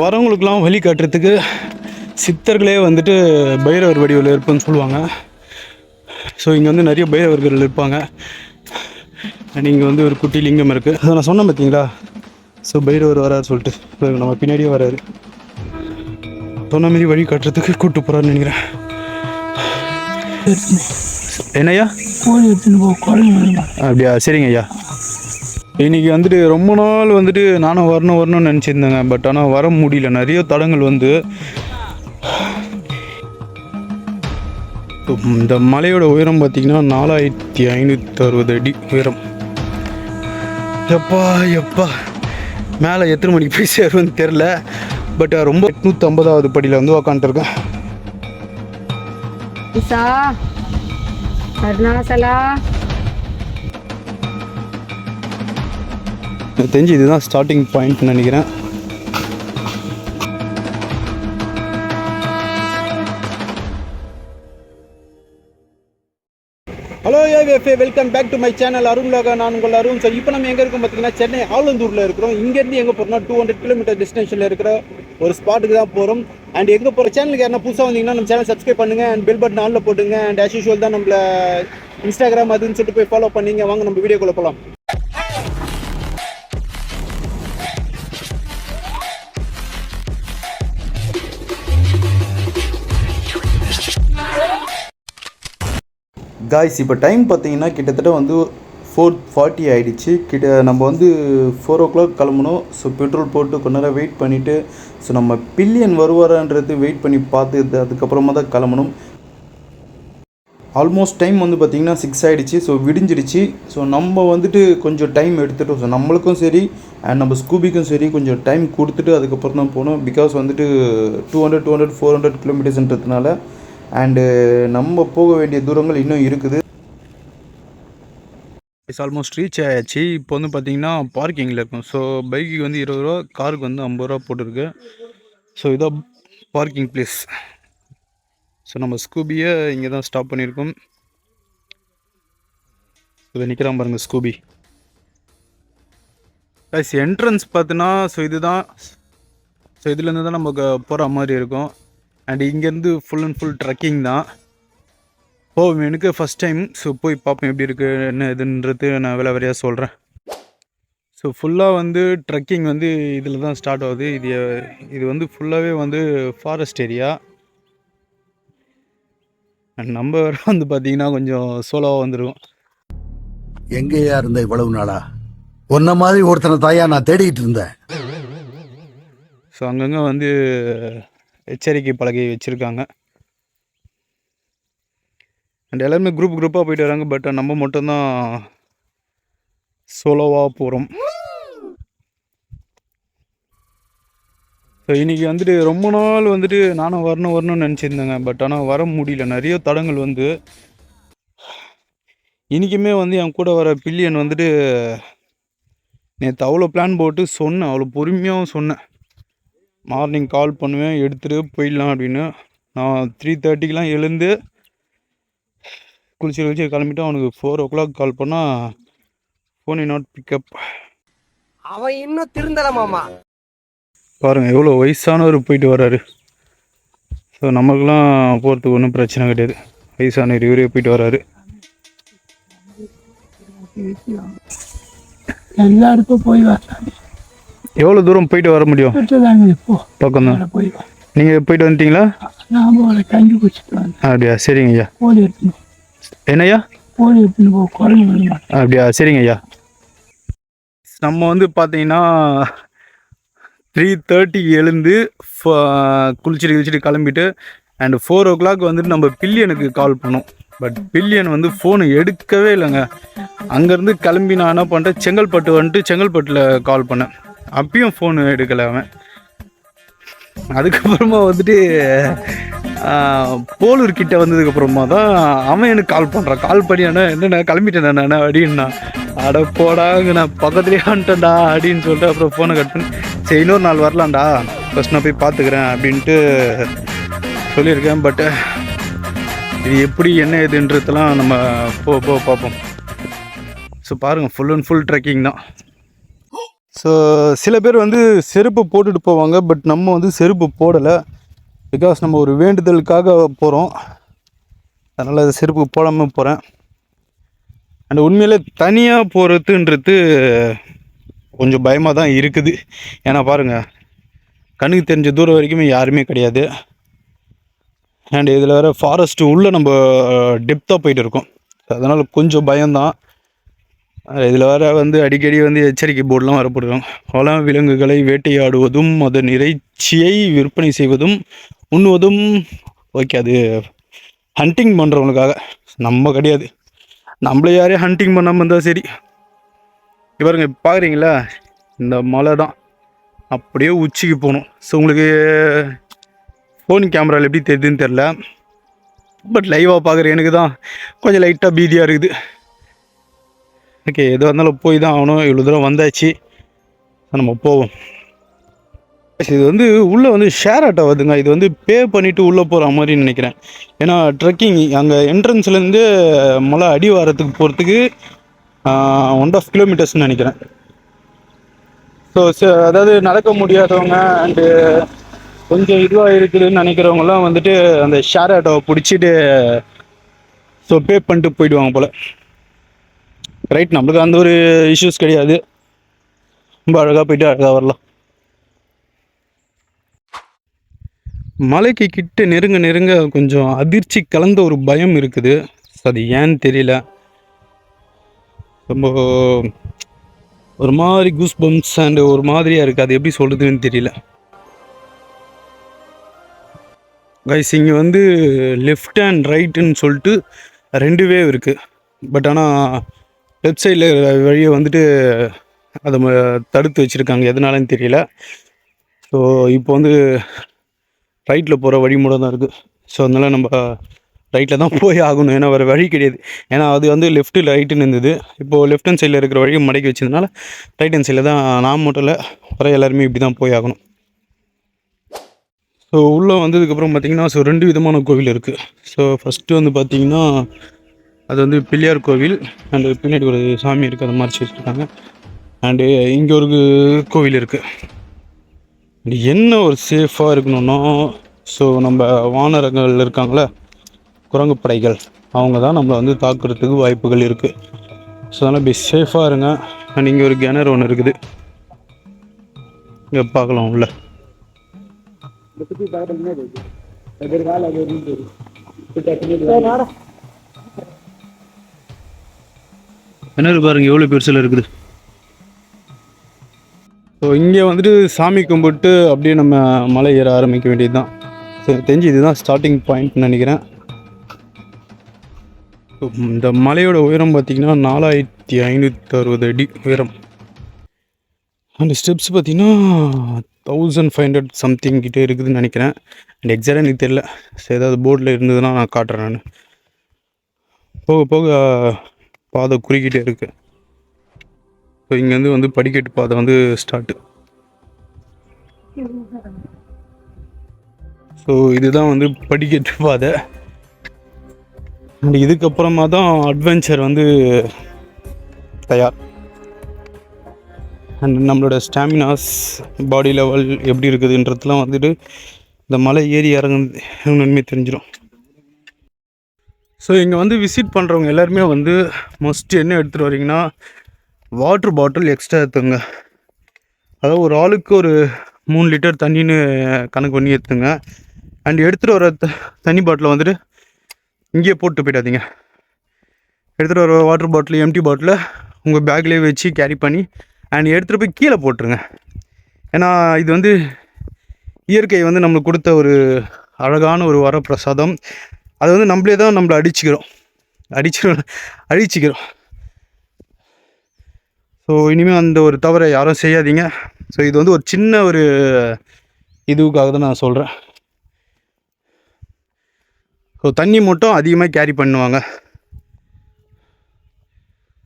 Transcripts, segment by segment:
வரவங்களுக்கெல்லாம் வழி காட்டுறதுக்கு சித்தர்களே வந்துட்டு பைரவர் வடிவில் இருப்புன்னு சொல்லுவாங்க. ஸோ இங்கே வந்து நிறைய பைரவர்கள் இருப்பாங்க. அண்ட் இங்கே வந்து ஒரு குட்டி லிங்கம் இருக்குது. அதை நான் சொன்னேன் பார்த்தீங்களா. ஸோ பைரவர் வராரு சொல்லிட்டு நம்ம பின்னாடியே வராரு. சொன்ன மாரி வழி காட்டுறதுக்கு கூப்பிட்டு போகிறாருன்னு நினைக்கிறேன். என்னய்யா அப்படியா? சரிங்க ஐயா. இன்றைக்கி வந்துட்டு ரொம்ப நாள் வந்துட்டு நானும் வரணும்னு நினச்சிருந்தேங்க. பட் ஆனால் வர முடியல. நிறைய தடங்கள் வந்து இந்த மலையோட உயரம் பார்த்திங்கன்னா 4560 அடி உயரம். எப்பா மேலே எத்தனை மணிக்கு போய் சேருன்னு தெரில. பட் ரொம்ப 850வது படியில் வந்து உக்காந்துருக்கேன். எனக்கு தெரிஞ்சு இதுதான் ஸ்டார்டிங் பாயிண்ட் நினைக்கிறேன். Hello AVFA, welcome back to my channel Arun Loka. நான் உங்கள் அருண். ஸோ இப்போ நம்ம எங்கே இருக்கோம் பார்த்தீங்கன்னா சென்னை ஆலந்தூரில் இருக்கிறோம். இங்கேருந்து எங்கே போகிறோம்னா 200 கிலோமீட்டர் டிஸ்டன்ஸில் இருக்கிற ஒரு ஸ்பாட்டுக்கு தான் போகிறோம். அண்ட் எங்கே போகிற சேனலுக்கு யாரா புதுசாக வந்தீங்கன்னா நம்ம சேனல் சப்ஸ்கிரைப் பண்ணுங்கள் அண்ட் பெல் பட்டன் ஆனில் போட்டுங்க. அண்ட் ஆஸ் யூஷுவல் தான் நம்மள இன்ஸ்டாகிராம் அதுன்னு சொல்லிட்டு போய் ஃபாலோ பண்ணிங்க. வாங்க நம்ம வீடியோக்குள்ளே போகலாம். காய்ஸ், இப்போ டைம் பார்த்தீங்கன்னா கிட்டத்தட்ட வந்து 4:40 ஆகிடுச்சு. நம்ம வந்து 4 o'clock கிளம்பணும். ஸோ பெட்ரோல் போட்டு கொஞ்ச நேரம் வெயிட் பண்ணிவிட்டு ஸோ நம்ம பில்லியன் வருவாரான்றது வெயிட் பண்ணி பார்த்து அதுக்கப்புறமா தான் கிளம்பணும். ஆல்மோஸ்ட் டைம் வந்து பார்த்திங்கன்னா 6 ஆகிடுச்சு. ஸோ விடிஞ்சிடுச்சு. ஸோ நம்ம வந்துட்டு கொஞ்சம் டைம் எடுத்துகிட்டோம். ஸோ நம்மளுக்கும் சரி அண்ட் நம்ம ஸ்கூபிக்கும் சரி கொஞ்சம் டைம் கொடுத்துட்டு அதுக்கப்புறம் தான் போகணும். பிகாஸ் வந்துட்டு 400 கிலோமீட்டர்ஸ்ன்றதுனால அண்டு நம்ம போக வேண்டிய தூரங்கள் இன்னும் இருக்குது. இட்ஸ் ஆல்மோஸ்ட் ரீச் ஆயாச்சு. இப்போ வந்து பார்த்திங்கன்னா பார்க்கிங்கில் இருக்கும். ஸோ பைக்குக்கு வந்து 20 ரூபா, காருக்கு வந்து 50 ரூபா போட்டிருக்கு. ஸோ இதான் பார்க்கிங் பிளேஸ். ஸோ நம்ம ஸ்கூபியை இங்கே தான் ஸ்டாப் பண்ணியிருக்கோம். இதை நிற்கிறான் பாருங்கள் ஸ்கூபி. கைஸ், என்ட்ரன்ஸ் பார்த்தினா ஸோ இதுதான். ஸோ இதுலேருந்து தான் நமக்கு போகிற மாதிரி இருக்கும். அண்ட் இங்கேருந்து ஃபுல் அண்ட் ஃபுல் ட்ரக்கிங் தான். எனக்கு ஃபஸ்ட் டைம். ஸோ போய் பார்ப்போம் எப்படி இருக்குது என்ன இதுன்றது நான் வரையாக சொல்கிறேன். ஸோ ஃபுல்லாக வந்து ட்ரக்கிங் வந்து இதில் தான் ஸ்டார்ட் ஆகுது. இது வந்து ஃபுல்லாகவே வந்து ஃபாரஸ்ட் ஏரியா. அண்ட் நம்ம வந்து பார்த்திங்கன்னா கொஞ்சம் சோலோவாக வந்துடும். எங்கேயா இருந்த இவ்வளவு நாளா? ஒன்ன மாதிரி ஒருத்தனை தாயா நான் தேடிக்கிட்டு இருந்தேன். ஸோ அங்கங்கே வந்து எச்சரிக்கை பலகை வச்சுருக்காங்க. அண்ட் எல்லாருமே குரூப்பாக போயிட்டு வராங்க. பட் நம்ம மட்டும்தான் சோலோவாக போகிறோம். ஸோ இன்றைக்கி வந்துட்டு ரொம்ப நாள் வந்துட்டு நானும் வரணும்னு நினச்சிருந்தேங்க. பட் ஆனால் வர முடியல. நிறைய தடங்கள் வந்து இன்றைக்குமே வந்து என் கூட வர பில்லியன் வந்துட்டு நேற்று அவ்வளோ பிளான் போட்டு சொன்னேன். அவ்வளோ பொறுமையாகவும் சொன்னேன். மார்னிங் கால் பண்ணுவேன், எடுத்துகிட்டு போயிடலாம் அப்படின்னு. நான் 3:30க்கெலாம் எழுந்து குளிச்சு கிளம்பிட்டு அவனுக்கு 4 o'clock கால் பண்ணால் ஃபோன் நாட் பிக்கப். அவன் இன்னும் திருந்தலாமாமா. பாருங்கள் எவ்வளோ வயசானவர் போயிட்டு வர்றாரு. ஸோ நமக்குலாம் போகிறதுக்கு ஒன்றும் பிரச்சனை கிடையாது. வயசானவர் இவரே போயிட்டு வர்றாரு. எல்லாருக்கும் போய் வரலாம். எவ்வளோ தூரம் போயிட்டு வர முடியும்? பக்கம் தான். நீங்கள் போயிட்டு வந்துட்டீங்களா? கஞ்சி குடிச்சிட்டு அப்படியா? சரிங்க ஐயா. கோழி எடுத்துன்னு என்னய்யா? கோழி எடுத்துன்னு போ. குழம்பு அப்படியா? சரிங்க ஐயா. நம்ம வந்து பார்த்தீங்கன்னா 3:30 எழுந்து குளிச்சுட்டு கிளம்பிட்டு அண்ட் 4 o'clock வந்துட்டு நம்ம பில்லியனுக்கு கால் பண்ணோம். பட் பில்லியன் வந்து ஃபோனு எடுக்கவே இல்லைங்க. அங்கேருந்து கிளம்பி நான் என்ன பண்ணிட்டேன், செங்கல்பட்டில் கால் பண்ணேன். அப்பயும் ஃபோனு எடுக்கலை அவன். அதுக்கப்புறமா வந்துட்டு போலூர் கிட்ட வந்ததுக்கப்புறமா தான் அவன் எனக்கு கால் பண்ணுறான். கால் பண்ணி என்னண்ணா கிளம்பிட்டேன் நான் அப்படின்னா, அட போடாங்க நான் பக்கத்துலேயே வந்துட்டேன்டா அப்படின்னு சொல்லிட்டு அப்புறம் ஃபோனை கட் பண்ணி சரி இன்னொரு நாள் வரலாம்டா, ஃபஸ்ட் நான் போய் பார்த்துக்கிறேன் அப்படின்ட்டு சொல்லியிருக்கேன். பட்டு இது எப்படி என்ன ஏதுன்றதெல்லாம் நம்ம பார்ப்போம். ஸோ பாருங்கள், ஃபுல் அண்ட் ஃபுல் ட்ரெக்கிங் தான். ஸோ சில பேர் வந்து செருப்பு போட்டுட்டு போவாங்க, பட் நம்ம வந்து செருப்பு போடலை. பிகாஸ் நம்ம ஒரு வேண்டுதலுக்காக போகிறோம், அதனால் செருப்பு போடாமல் போகிறேன். அண்ட் உண்மையிலே தனியாக போகிறதுன்றது கொஞ்சம் பயமாக தான் இருக்குது. ஏன்னா பாருங்கள், கண்ணுக்கு தெரிஞ்ச தூரம் வரைக்குமே யாருமே கிடையாது. அண்ட் இதில் வேறு ஃபாரஸ்ட்டு உள்ளே நம்ம டெப்த்தாக போயிட்டு இருக்கோம், அதனால் கொஞ்சம் பயம்தான். இதில் வேறு வந்து அடிக்கடி வந்து எச்சரிக்கை போர்டெலாம் வர போடுறோம். வன விலங்குகளை வேட்டையாடுவதும் அதன் இறைச்சியை விற்பனை செய்வதும் உண்ணுவதும் ஓகே, அது ஹண்டிங் பண்ணுறவங்களுக்காக, நம்ம கிடையாது. நம்மள யாரையும் ஹண்டிங் பண்ணாமல் இருந்தால் சரி. பாருங்க, பார்க்குறீங்களா, இந்த மலை தான் அப்படியே உச்சிக்கு போகணும். ஸோ உங்களுக்கு ஃபோன் கேமராவில் எப்படி தெரியுதுன்னு தெரில, பட் லைவாக பார்க்குற எனக்கு தான் கொஞ்சம் லைட்டாக பீதியாக இருக்குது. ஓகே, எதுவாக இருந்தாலும் போய் தான் ஆகணும். இவ்வளோ தூரம் வந்தாச்சு, நம்ம போவோம். இது வந்து உள்ளே வந்து ஷேர் ஆட்டோ வருதுங்க. இது வந்து பே பண்ணிவிட்டு உள்ளே போகிற மாதிரி நினைக்கிறேன். ஏன்னா ட்ரெக்கிங் அங்கே என்ட்ரன்ஸ்லேருந்து மலை அடிவாரத்துக்கு போகிறதுக்கு 1.5 கிலோமீட்டர்ஸ்னு நினைக்கிறேன். ஸோ அதாவது நடக்க முடியாதவங்க அண்டு கொஞ்சம் இதுவாக இருக்குதுன்னு நினைக்கிறவங்கலாம் வந்துட்டு அந்த ஷேர் ஆட்டோவை பிடிச்சிட்டு ஸோ பே பண்ணிட்டு போயிடுவாங்க போல். ரைட், நம்மளுக்கு அந்த ஒரு இஷ்யூஸ் கிடையாது, ரொம்ப அழகாக போயிட்டு அழகாக வரலாம். மலைக்கு கிட்ட நெருங்க நெருங்க கொஞ்சம் அதிர்ச்சி கலந்த ஒரு பயம் இருக்குது. அது ஏன்னு தெரியல, ரொம்ப ஒரு மாதிரி கூஸ் பம்ப்ஸ் அண்ட் ஒரு மாதிரியாக இருக்குது. அது எப்படி சொல்கிறதுன்னு தெரியல. கைஸ், இங்கே வந்து லெஃப்ட் அண்ட் ரைட்டுன்னு சொல்லிட்டு 2 வேவ் இருக்குது. பட் ஆனால் லெஃப்ட் சைடில் வழியை வந்துட்டு அதை தடுத்து வச்சுருக்காங்க, எதனாலன்னு தெரியல. ஸோ இப்போ வந்து ரைட்டில் போகிற வழி மூலம் தான் இருக்குது. ஸோ அதனால் நம்ம ரைட்டில் தான் போய் ஆகணும், ஏன்னா வேறு வழி கிடையாது. ஏன்னா அது வந்து லெஃப்ட்டு ரைட்டுன்னு இருந்தது. இப்போது லெஃப்ட் ஹேண்ட் சைடில் இருக்கிற வழியை மடக்கி வச்சதுனால ரைட் ஹேண்ட் சைடில் தான் நான் மட்டும் இல்லை, வர எல்லாருமே இப்படி தான் போய் ஆகணும். ஸோ உள்ளே வந்ததுக்கப்புறம் பார்த்திங்கன்னா 2 விதமான கோவில் இருக்குது. ஸோ ஃபஸ்ட்டு வந்து பார்த்திங்கன்னா அது வந்து பிள்ளையார் கோவில், அண்டு பின்னாடி ஒரு சாமி இருக்குது, அதை மறைச்சி வச்சுருக்காங்க. அண்டு இங்கே ஒரு கோவில் இருக்குது. என்ன ஒரு சேஃபாக இருக்கணும்னா, ஸோ நம்ம வானரங்கள் இருக்காங்களே, குரங்கு படைகள், அவங்க தான் நம்மளை வந்து தாக்குறதுக்கு வாய்ப்புகள் இருக்குது. ஸோ அதனால் இப்படி சேஃபாக இருங்க. அண்ட் இங்கே ஒரு கிணறு ஒன்று இருக்குது, இங்கே பார்க்கலாம் உள்ள. கிணறு பாருங்க எவ்வளோ பெருசில் இருக்குது. ஸோ இங்கே வந்துட்டு சாமி கும்பிட்டு அப்படியே நம்ம மலை ஏற ஆரம்பிக்க வேண்டியது தான். தெரிஞ்சு இதுதான் ஸ்டார்டிங் பாயிண்ட்னு நினைக்கிறேன். இந்த மலையோட உயரம் பார்த்திங்கன்னா 4560 அடி உயரம். அந்த ஸ்டெப்ஸ் பார்த்திங்கன்னா 1500 சம்திங் கிட்டே இருக்குதுன்னு நினைக்கிறேன். அண்ட் எக்ஸாக்டாக எனக்கு தெரியல. ஸோ ஏதாவது போர்டில் இருந்ததுன்னா நான் காட்டுறேன். நான் போக போக பாதை குறுக்கிட்டே இருக்குது. ஸோ இங்கேருந்து வந்து படிக்கட்டு பாதை வந்து ஸ்டார்ட்டு. ஸோ இதுதான் வந்து படிக்கட்டு பாதை. அண்ட் இதுக்கப்புறமா தான் அட்வென்ச்சர் வந்து தயார். அண்ட் நம்மளோட ஸ்டாமினாஸ், பாடி லெவல் எப்படி இருக்குதுன்றதுலாம் வந்துட்டு இந்த மலை ஏறி இறங்குமே தெரிஞ்சிடும். ஸோ இங்கே வந்து விசிட் பண்ணுறவங்க எல்லாருமே வந்து மோஸ்ட் என்ன எடுத்துகிட்டு வரீங்கன்னா, வாட்ரு பாட்டில் எக்ஸ்ட்ரா எடுத்துங்க. அதாவது ஒரு ஆளுக்கு ஒரு 3 லிட்டர் தண்ணின்னு கணக்கு பண்ணி எடுத்துங்க. அண்ட் எடுத்துகிட்டு வர தண்ணி பாட்டிலை வந்துட்டு இங்கேயே போட்டு போயிடாதீங்க. எடுத்துகிட்டு வர வாட்டர் பாட்டில், எம்டி பாட்டிலை உங்கள் பேக்லேயே வச்சு கேரி பண்ணி அண்ட் எடுத்துகிட்டு போய் கீழே போட்டுருங்க. ஏன்னா இது வந்து இயற்கை வந்து நம்மளுக்கு கொடுத்த ஒரு அழகான ஒரு வரப்பிரசாதம். அது வந்து நம்மளே தான் நம்மளை அழிச்சிக்கிறோம். ஸோ இனிமேல் அந்த ஒரு தவறை யாரும் செய்யாதீங்க. ஸோ இது வந்து ஒரு சின்ன ஒரு இதுவுக்காக தான் நான் சொல்கிறேன். ஸோ தண்ணி மட்டும் அதிகமாக கேரி பண்ணுவாங்க.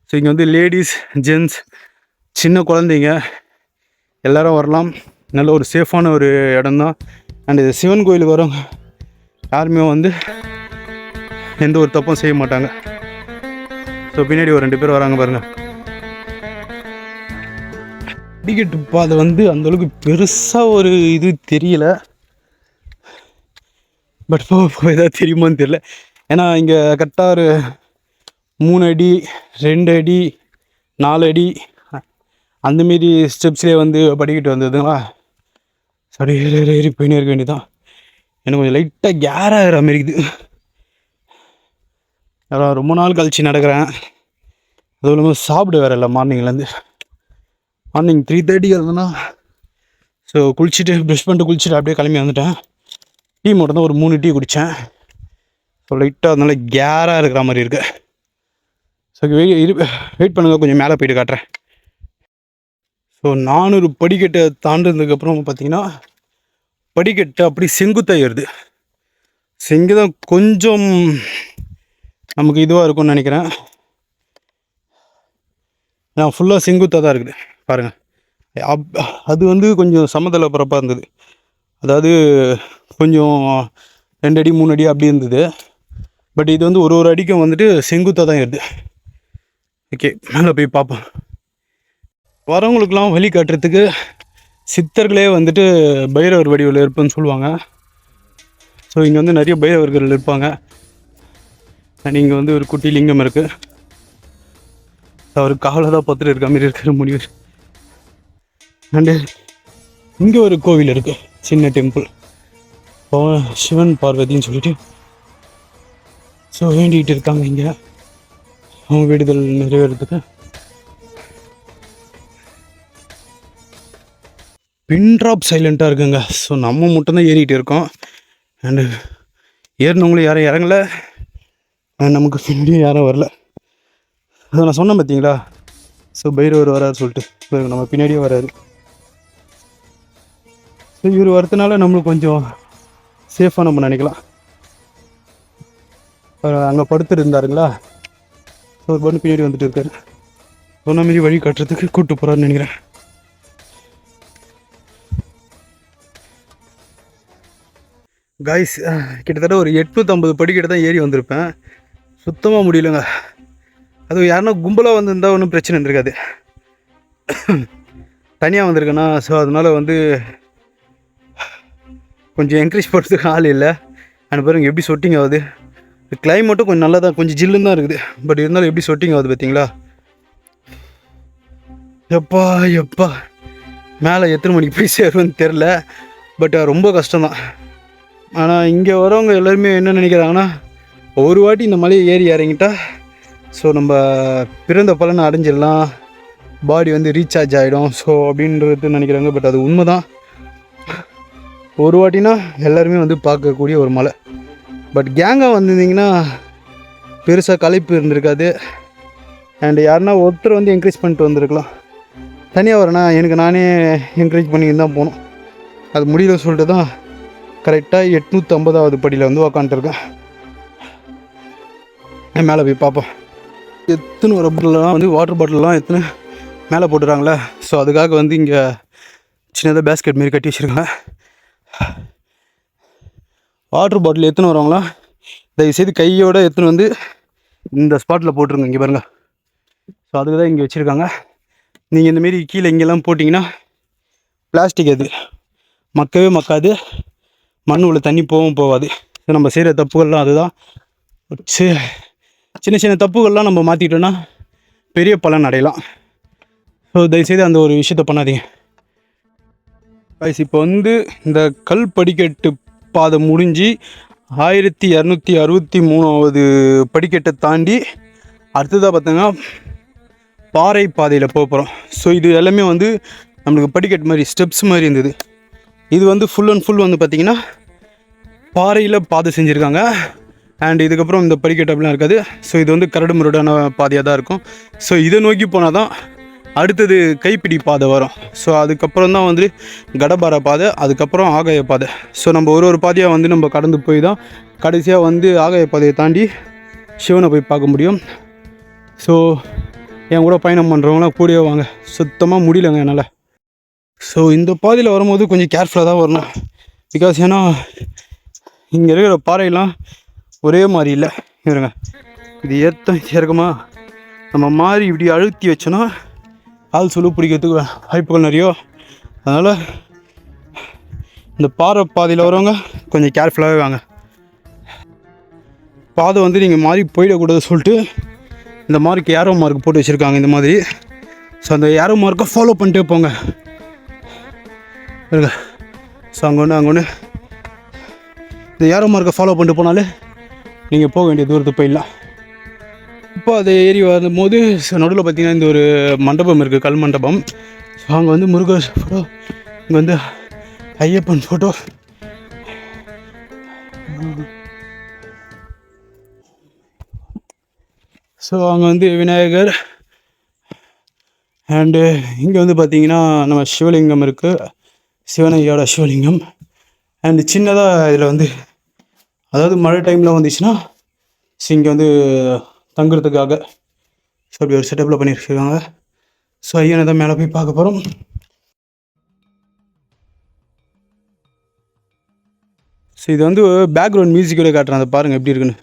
ஸோ இங்கே வந்து லேடிஸ், ஜென்ட்ஸ், சின்ன குழந்தைங்க எல்லோரும் வரலாம். நல்ல ஒரு சேஃபான ஒரு இடம்தான். அண்ட் இது சிவன் கோயிலுக்கு வரவங்க யாருமே வந்து எந்த ஒரு தப்பும் செய்ய மாட்டாங்க. ஸோ பின்னாடி ஒரு 2 பேர் வராங்க பாருங்கள். படிக்கட்டு பாதை வந்து அந்தளவுக்கு பெருசாக ஒரு இது தெரியல. பட் போக ஏதாவது தெரியுமான்னு தெரியல. ஏன்னா இங்கே கரெக்டாக ஒரு 3 அடி 2 அடி 4 அடி அந்தமாரி ஸ்டெப்ஸ்லேயே வந்து படிக்கட்டு வந்ததுங்களா. சரி ஏறி போயினே இருக்க வேண்டியதான். எனக்கு கொஞ்சம் லைட்டாக கேர் ஆகிற மாரி இருக்குது. அதான் ரொம்ப நாள் கழிச்சு நடக்கிறேன். அதுவும் இல்லாமல் சாப்பிட வேறு இல்லை. மார்னிங் 3:30 இருந்ததுன்னா ஸோ குளிச்சுட்டு ப்ரஷ் பண்ணிட்டு குளிச்சுட்டு அப்படியே கிளம்பி வந்துட்டேன். டீ மட்டும் தான் ஒரு 3 டீ குடித்தேன். ஸோ லைட்டாக அதனால கேராக இருக்கிற மாதிரி இருக்குது. ஸோ வெயிட் பண்ணுங்கள், கொஞ்சம் மேலே போய்ட்டு காட்டுறேன். ஸோ 400 படிக்கட்டை தாண்டினதுக்கப்புறம் பார்த்தீங்கன்னா படிக்கட்டு அப்படி செங்குத்தாக ஏறுது. இங்கே தான் கொஞ்சம் நமக்கு இதுவாக இருக்கும்னு நினைக்கிறேன். நான் ஃபுல்லாக செங்குத்தாக தான் இருக்குது பாருங்கள். அது வந்து கொஞ்சம் சமதள பரப்பாக இருந்தது. அதாவது கொஞ்சம் 2 அடி 3 அடி அப்படி இருந்தது. பட் இது வந்து ஒரு அடிக்கும் வந்துட்டு செங்குத்தாக தான் ஏறுது. ஓகே, மேலே போய் பார்ப்போம். வரவங்களுக்கெல்லாம் வழி காட்டுறதுக்கு சித்தர்களே வந்துட்டு பைரவர் வடிவில் இருப்புன்னு சொல்லுவாங்க. ஸோ இங்கே வந்து நிறைய பைரவர்கள் இருப்பாங்க. அண்ட் இங்கே வந்து ஒரு குட்டி லிங்கம் இருக்குது. அவர் காவலை தான் பார்த்துட்டு இருக்க மாதிரி இருக்கிற முடிவு. அண்டு இங்கே ஒரு கோவில் இருக்குது, சின்ன டெம்பிள், சிவன் பார்வதின்னு சொல்லிட்டு. ஸோ வேண்டிகிட்டு இருக்காங்க இங்கே அவங்க வேண்டுதல் நிறைவேறதுக்கு. பின் ட்ராப் சைலண்ட்டாக இருக்குங்க. ஸோ நம்ம மட்டும்தான் ஏறிக்கிட்டு இருக்கோம். அண்டு ஏறினவங்களும் யாரும் இறங்கலை, நமக்கு பின்னாடியும் யாரும் வரல. அதை நான் சொன்னேன் பார்த்தீங்களா. ஸோ பைரவர் வராரு சொல்லிட்டு நம்ம பின்னாடியே வராரு. ஸோ இவர் வரதுனால நம்மளுக்கு கொஞ்சம் சேஃபாக நம்ம நினைக்கலாம். அங்கே படுத்துட்டு இருந்தாருங்களா. ஸோ ஒரு பண்ணு பின்னாடி வந்துட்டு இருக்காரு. சொன்ன மாரி வழி காட்டுறதுக்கு கூப்பிட்டு போகிறாருன்னு நினைக்கிறேன். காய்ஸ், கிட்டத்தட்ட ஒரு 850 படிக்கிட்ட தான் ஏறி வந்திருப்பேன். சுத்தமாக முடியலங்க. அது யாருன்னா கும்பலாக வந்திருந்தால் ஒன்றும் பிரச்சனை இருக்காது. தனியாக வந்திருக்கேன்னா ஸோ அதனால் வந்து கொஞ்சம் என்கரேஜ் பண்ணுறதுக்கு ஆள் இல்லை. அந்த பாருங்க எப்படி சொட்டிங் ஆகுது. கிளைமேட்டும் கொஞ்சம் நல்லா தான், கொஞ்சம் ஜில்லுன்னு தான் இருக்குது. பட் இருந்தாலும் எப்படி சொட்டிங் ஆகுது பார்த்தீங்களா. எப்பா மேலே எத்தனை மணிக்கு போய் சேருவேன்னு தெரில. பட் ரொம்ப கஷ்டம்தான். ஆனால் இங்கே வரவங்க எல்லாருமே என்ன நினைக்கிறாங்கன்னா, ஒரு வாட்டி இந்த மலையை ஏறி இறங்கிட்டா ஸோ நம்ம பிறந்த பலனை அடைஞ்சிடலாம், பாடி வந்து ரீசார்ஜ் ஆகிடும் ஸோ அப்படின்றது நினைக்கிறாங்க. பட் அது உண்மை தான். ஒரு வாட்டினா எல்லாருமே வந்து பார்க்கக்கூடிய ஒரு மலை. பட் கேங்காக வந்திருந்தீங்கன்னா பெருசாக களைப்பு இருந்திருக்காது. அண்டு யாருன்னா ஒருத்தர் வந்து என்கரேஜ் பண்ணிட்டு வந்திருக்கலாம். தனியாக வரேன்னா எனக்கு நானே என்கரேஜ் பண்ணின்னு தான் போகணும். அது முடியல சொல்லிட்டு தான் கரெக்டாக 850வது படியில் வந்து உக்காந்துருக்கேன். மேலே போய் பார்ப்போம். எத்தனை ஒரு பாட்டிலெலாம் வந்து வாட்டர் பாட்டிலெலாம் எத்தனை மேலே போட்டுறாங்களே. ஸோ அதுக்காக வந்து இங்கே சின்னதாக பேஸ்கெட் மாரி கட்டி வச்சுருக்காங்க. வாட்டர் பாட்டில் எத்தனை வருவாங்களா தயவுசெய்து கையோடு எத்தனை வந்து இந்த ஸ்பாட்டில் போட்டுருங்க. இங்கே பாருங்கள். ஸோ அதுக்கு தான் இங்கே வச்சுருக்காங்க. நீங்கள் இந்தமாரி கீழே இங்கெல்லாம் போட்டிங்கன்னா பிளாஸ்டிக் அது மக்கவே மக்காது, மண் உள்ள தண்ணி போகாது. ஸோ நம்ம செய்கிற தப்புகள்லாம் அதுதான். சின்ன சின்ன தப்புகள்லாம் நம்ம மாற்றிட்டோன்னா பெரிய பலன் அடையலாம். ஸோ தயவுசெய்து அந்த ஒரு விஷயத்த பண்ணாதீங்க. இப்போ வந்து இந்த கல் படிக்கட்டு பாதை முடிஞ்சு 1263வது படிக்கட்டை தாண்டி அடுத்ததாக பார்த்தீங்கன்னா பாறை பாதையில் போக போகிறோம். ஸோ இது எல்லாமே வந்து நம்மளுக்கு படிக்கட்டு மாதிரி ஸ்டெப்ஸ் மாதிரி இருந்தது. இது வந்து ஃபுல் அண்ட் ஃபுல் வந்து பார்த்திங்கன்னா பாறையில் பாதை செஞ்சுருக்காங்க. அண்ட் இதுக்கப்புறம் இந்த படிக்கட்டு அப்படிலாம் இருக்காது. ஸோ இது வந்து கரடு முரடான பாதையாக தான் இருக்கும். ஸோ இதை நோக்கி போனால் தான் அடுத்தது கைப்பிடி பாதை வரும். ஸோ அதுக்கப்புறம் தான் வந்து கடபார பாதை, அதுக்கப்புறம் ஆகாய பாதை. ஸோ நம்ம ஒரு பாதையாக வந்து நம்ம கடந்து போய் தான் கடைசியாக வந்து ஆகாய பாதையை தாண்டி சிவனை போய் பார்க்க முடியும். ஸோ என் கூட பயணம் பண்ணுறவங்களாம் கூடவே வாங்க. சுத்தமாக முடியலங்க என்னால். ஸோ இந்த பாதையில் வரும்போது கொஞ்சம் கேர்ஃபுல்லாக தான் வரணும். பிகாஸ் ஏன்னா இங்கே இருக்கிற பாறையெல்லாம் ஒரே மாதிரி இல்லை. இருங்க, இது இறக்கமாக நம்ம மாதிரி இப்படி அழுத்தி வச்சோன்னா கால் சுழு பிடிக்கிறதுக்கு வாய்ப்புகள் நிறைய. அதனால் இந்த பாறை பாதையில் வரவங்க கொஞ்சம் கேர்ஃபுல்லாகவே வாங்க. பாதை வந்து நீங்கள் மாறி போயிடக்கூடாது சொல்லிட்டு இந்த மார்க் ஏரோ மார்க் போட்டு வச்சுருக்காங்க இந்த மாதிரி. ஸோ அந்த ஏரோ மார்க்கை ஃபாலோ பண்ணிட்டே போங்க. இருங்க. ஸோ அங்கே ஒன்று இந்த ஏரோ மார்க்கை ஃபாலோ பண்ணிட்டு போனாலே நீங்கள் போக வேண்டிய தூரத்துக்கு போயிடலாம். இப்போ அதை ஏறி வரும்போது நடுவில் பார்த்திங்கன்னா இந்த ஒரு மண்டபம் இருக்குது, கல் மண்டபம். ஸோ அங்கே வந்து முருகர் ஃபோட்டோ, இங்கே வந்து ஐயப்பன் ஃபோட்டோ, ஸோ அங்கே வந்து விநாயகர், அண்டு இங்கே வந்து பார்த்திங்கன்னா நம்ம சிவலிங்கம் இருக்குது, சிவனையோட சிவலிங்கம். அண்டு சின்னதாக இதில் வந்து அதாவது மழை டைமில் வந்துச்சுன்னா ஸோ இங்கே வந்து தங்குறதுக்காக ஸோ அப்படி ஒரு செட்டப்பில் பண்ணியிருக்காங்க. ஸோ ஐயனை தான் மேலே போய் பார்க்க போகிறோம். ஸோ இது வந்து பேக்ரவுண்ட் மியூசிக்கோட காட்டுறேன், அதை பாருங்கள் எப்படி இருக்குன்னு.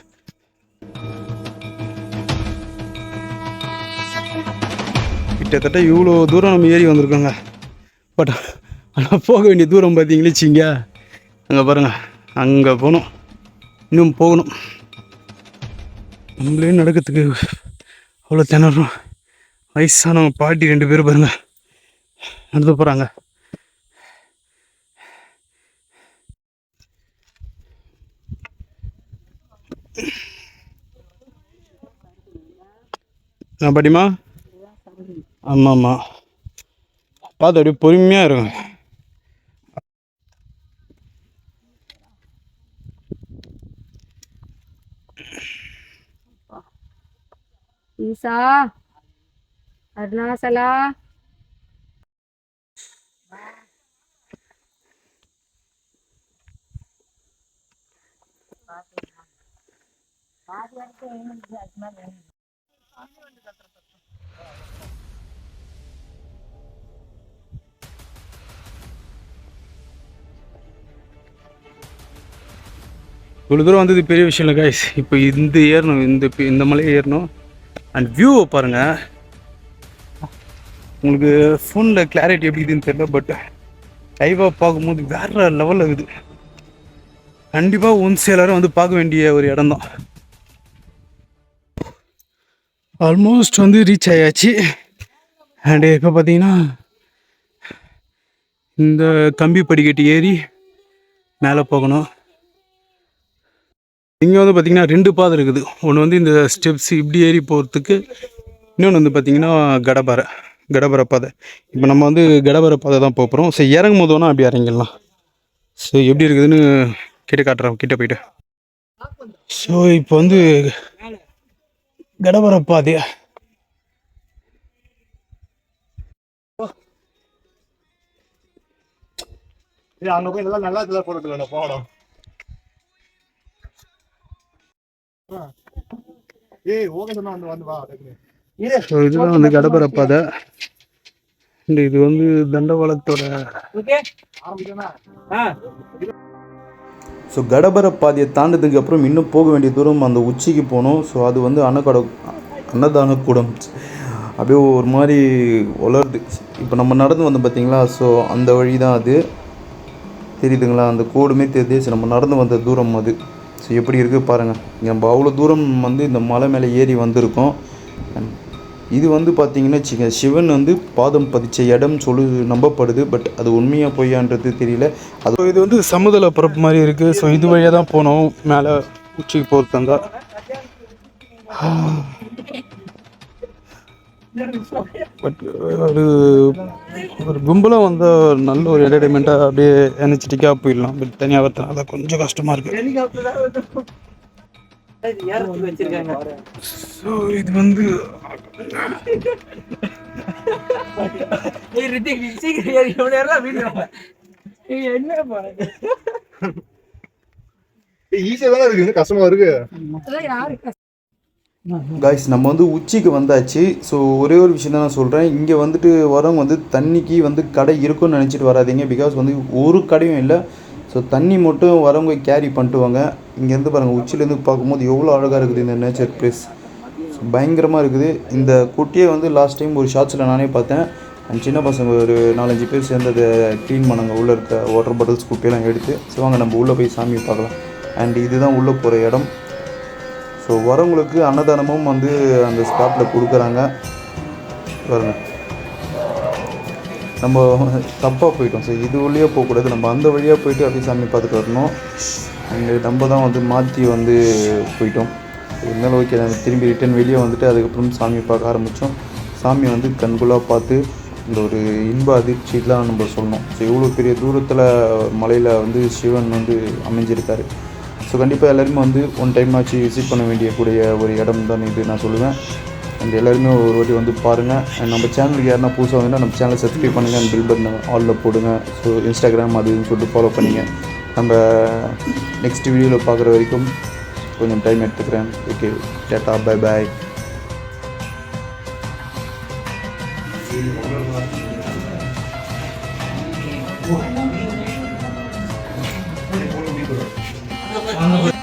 கிட்டத்தட்ட இவ்வளோ தூரம் நம்ம ஏறி வந்திருக்கோங்க. பட் ஆனால் போக வேண்டிய தூரம் பார்த்தீங்களே வச்சிங்க, அங்கே பாருங்கள், அங்கே போகணும், இன்னும் போகணும். நம்மளே நடக்கிறதுக்கு அவ்வளோ திணறோம். வயசானவங்க பாட்டி 2 பேர் பாருங்கள் நடந்து போகிறாங்க. நான் பாட்டிமா, ஆமாம் ஆமாம், பார்த்து அப்படியே பொறுமையாக இருக்கும். ஈசா அருணாசலா இவ்வளோ தூரம் வந்தது பெரிய விஷயம் இல்லை கைஸ். இப்போ இந்த ஏறணும், இந்த மலையை ஏறணும். அண்ட் வியூவை பாருங்கள். உங்களுக்கு ஃபோனில் கிளாரிட்டி எப்படி இதுன்னு தெரியல, பட் லைவாக பார்க்கும்போது வேறு லெவலில் இருக்குது. கண்டிப்பாக ஒன்ஸ் எல்லோரும் வந்து பார்க்க வேண்டிய ஒரு இடம் தான். ஆல்மோஸ்ட் வந்து ரீச் ஆயாச்சு. அண்டு இப்போ பார்த்தீங்கன்னா இந்த கம்பி படிக்கட்டு ஏறி மேலே போகணும். இங்கே வந்து பார்த்திங்கன்னா 2 பாதை இருக்குது. ஒன்று வந்து இந்த ஸ்டெப்ஸ் இப்படி ஏறி போகிறதுக்கு, இன்னொன்று வந்து பார்த்திங்கன்னா கடபர பாதை. இப்போ நம்ம வந்து கடபர பாதை தான் போகிறோம். ஸோ இறங்கும் போது வேணால் அப்படி இறங்கிடலாம். ஸோ எப்படி இருக்குதுன்னு கிட்ட காட்டுறோம், கிட்ட போய்ட்டு. ஸோ இப்போ வந்து கடபர பாதை. அங்கே போய் நல்லா இதெல்லாம் போட்டுக்கல போகணும். இதுதான் வந்து கடபர பாதை. இது வந்து தண்டவாளத்தோட. ஸோ கடபர பாதையை தாண்டதுக்கு அப்புறம் இன்னும் போக வேண்டிய தூரம் அந்த உச்சிக்கு போகணும். ஸோ அது வந்து அன்னதான கூடம் அப்படியே ஒரு மாதிரி வளருது. இப்போ நம்ம நடந்து வந்தோம் பார்த்தீங்களா, ஸோ அந்த வழி தான் அது தெரியுதுங்களா, அந்த கோடுமே தெரியுது. ஸோ நம்ம நடந்து வந்த தூரம் அது. ஸோ எப்படி இருக்குது பாருங்கள். நம்ம அவ்வளோ தூரம் வந்து இந்த மலை மேலே ஏறி வந்திருக்கோம். இது வந்து பார்த்திங்கன்னா வச்சுக்கோங்க, சிவன் வந்து பாதம் பதிச்ச இடம் நம்பப்படுது. பட் அது உண்மையாக பொய்யான்றது தெரியல. அது இது வந்து சமுதல பரப்பு மாதிரி இருக்குது. ஸோ இது வழியாக தான் போனோம் மேலே உச்சிக்கு போகிறது இருந்தால். பட் ஒரு கும்பலாக வந்தால் நல்ல ஒரு என்டர்டைன்மெண்ட்டாக அப்படியே எனர்ஜெட்டிக்காக போயிடலாம். பட் தனியாக வரதுனால கொஞ்சம் கஷ்டமாக இருக்குது. ஸோ இது வந்து ஈஸியாக தானே இருக்குது, கஷ்டமாக இருக்குது. காய்ஸ் நம்ம வந்து உச்சிக்கு வந்தாச்சு. ஸோ ஒரே ஒரு விஷயம் தான் நான் சொல்கிறேன். இங்கே வந்துட்டு வரவங்க வந்து தண்ணிக்கு வந்து கடை இருக்குன்னு நினச்சிட்டு வராதிங்க. பிகாஸ் வந்து ஒரு கடையும் இல்லை. ஸோ தண்ணி மட்டும் வரவங்க கேரி பண்ணிட்டு வாங்க. இங்கேருந்து பாருங்கள், உச்சிலேருந்து பார்க்கும்போது எவ்வளோ அழகாக இருக்குது இந்த நேச்சர் பிளேஸ். ஸோ பயங்கரமாக இருக்குது. இந்த குட்டியை வந்து லாஸ்ட் டைம் ஒரு ஷார்ட்ஸில் நானே பார்த்தேன். அண்ட் சின்ன பசங்க ஒரு 4-5 பேர் சேர்ந்து அதை க்ளீன் பண்ணாங்க. உள்ளே இருக்க வாட்டர் பாட்டில்ஸ் குப்பையெல்லாம் எடுத்து. ஸோ வாங்க நம்ம உள்ளே போய் சாமி பார்க்கலாம். அண்ட் இதுதான் உள்ளே போகிற இடம். ஸோ வரவங்களுக்கு அன்னதானமும் வந்து அந்த ஸ்பாட்டில் கொடுக்குறாங்க. பாருங்க, நம்ம தப்பாக போயிட்டோம். ஸோ இது வழியாக போகக்கூடாது, நம்ம அந்த வழியாக போயிட்டு அப்படியே சாமி பார்த்துட்டு வரணும். அண்ட் நம்ம தான் வந்து மாற்றி வந்து போயிட்டோம். இருந்தாலும் ஓகே, நம்ம திரும்பி ரிட்டன் வெளியே வந்துட்டு அதுக்கப்புறம் சாமி பார்க்க ஆரம்பித்தோம். சாமி வந்து கண்குள்ளாக பார்த்து இந்த ஒரு இன்ப அதிர்ச்சியெலாம் நம்ம சொல்லணும். ஸோ இவ்வளோ பெரிய தூரத்தில் மலையில் வந்து சிவன் வந்து அமைஞ்சிருக்காரு. ஸோ கண்டிப்பாக எல்லாருமே வந்து ஒன் டைம் ஆச்சு விசிட் பண்ண வேண்டியக்கூடிய ஒரு இடம் தான் இது நான் சொல்லுவேன். அண்ட் எல்லாருமே ஒரு வாட்டி வந்து பாருங்கள். அண்ட் நம்ம சேனலுக்கு யாருன்னா புதுசாக வந்தீங்கன்னா நம்ம சேனலை சப்ஸ்கிரைப் பண்ணுங்கள். அண்ட் பில் பட்டன் ஆலில் போடுங்க. ஸோ இன்ஸ்டாகிராம் அது இதுன்னு சொல்லிட்டு ஃபாலோ பண்ணிங்க. நம்ம நெக்ஸ்ட் வீடியோவில் பார்க்குற வரைக்கும் கொஞ்சம் டைம் எடுத்துக்கிறேன். Okay, tata, bye bye. வாங்க.